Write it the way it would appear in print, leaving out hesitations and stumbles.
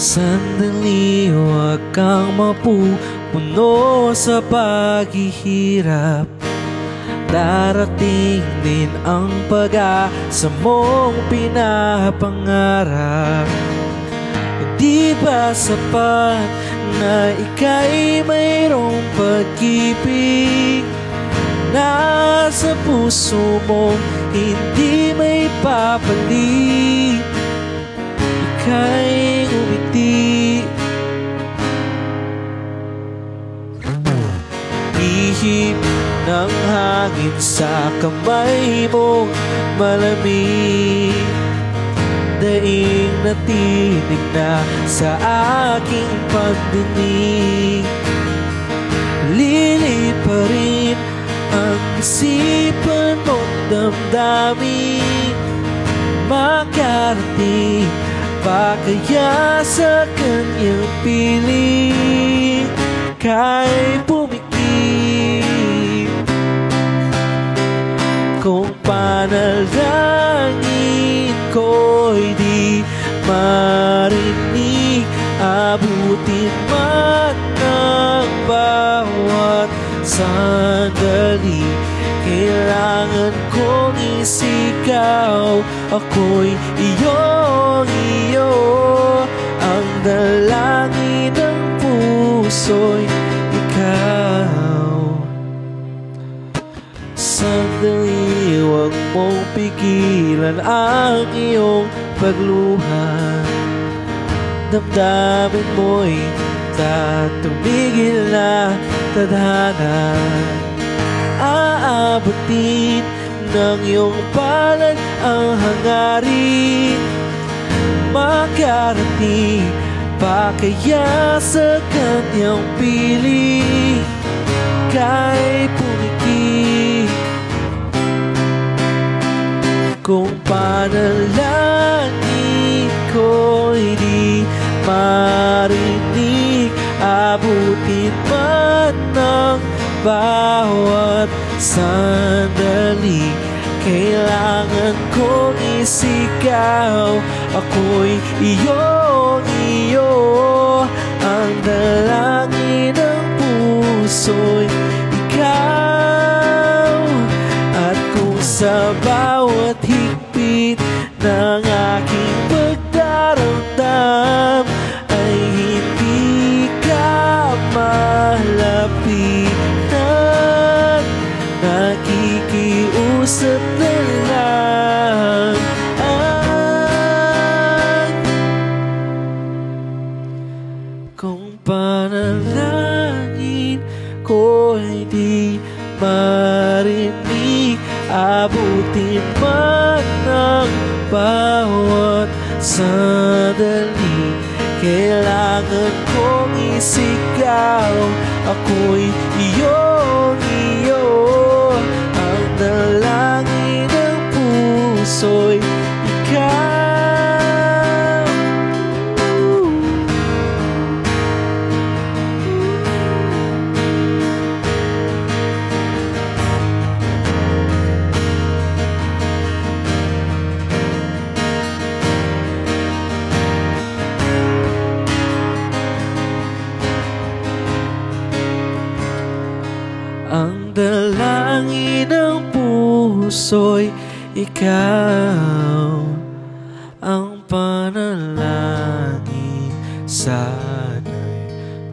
Sandali, huwag kang mapupuno sa paghihirap. Darating din ang pag-asa mong pinapangarap. Di ba sapat na ika'y mayroong pag-ibig? Nasa puso mo, hindi may papalit. Ika'y umiti. Ihip ng hangin sa kamay mong malamig. Daing natinig na sa aking pagdinig. Lilipa rin ang isipan mo't damdamin. Makarating pa kaya sa kanyang piling? Ka'y pumikit. Kung panalangin ko'y di marinig, abutin man ng bawat sandali. Kailangan kong isigaw, ako'y iyong-iyo. Ang dalangin ng puso'y ikaw. Sandali, huwag mong pigilan ang iyong pagluha. Damdamin mo'y tatumigil na tadhana. Aabutin ng iyong palad ang hangarin. Makarating pa kaya sa kanyang piling? Ka'y pumikit. Kung panalangin ko'y di marinig, abutin man ng bawat sandali. Kailangan kong isigaw, ako'y iyong-iyo. Ang dalangin ng puso'y ikaw. At kung sa bawat higpit ng aking pagdaramdam ay hindi ka malapitan, nakikiusap na lang kung panalangin ko'y di marinig, abutin man ng bawat sandali. Kailangan kong isigaw, ako'y iyong-iyo. Ang dalangin ng puso'y ikaw. Ang dalangin ng puso'y ikaw. Ang panalangin sana'y